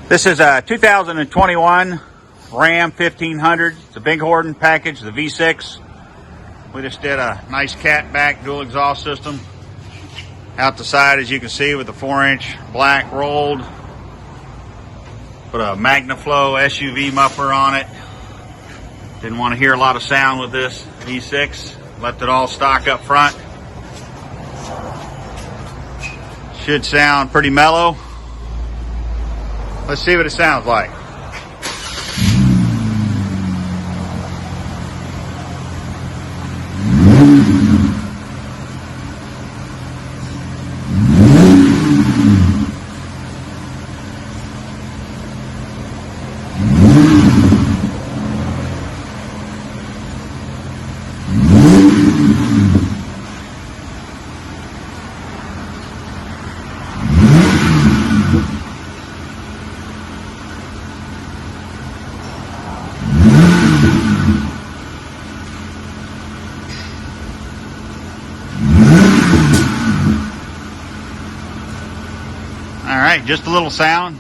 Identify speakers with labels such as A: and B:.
A: This is a 2021 Ram 1500. It's a Bighorn package, the V6. We just did a nice catback dual exhaust system. Out the side, as you can see, with the 4-inch black rolled. Put a Magnaflow SUV muffler on it. Didn't want to hear a lot of sound with this V6. Left it all stock up front. Should sound pretty mellow. Let's see what it sounds like. All right, just a little sound.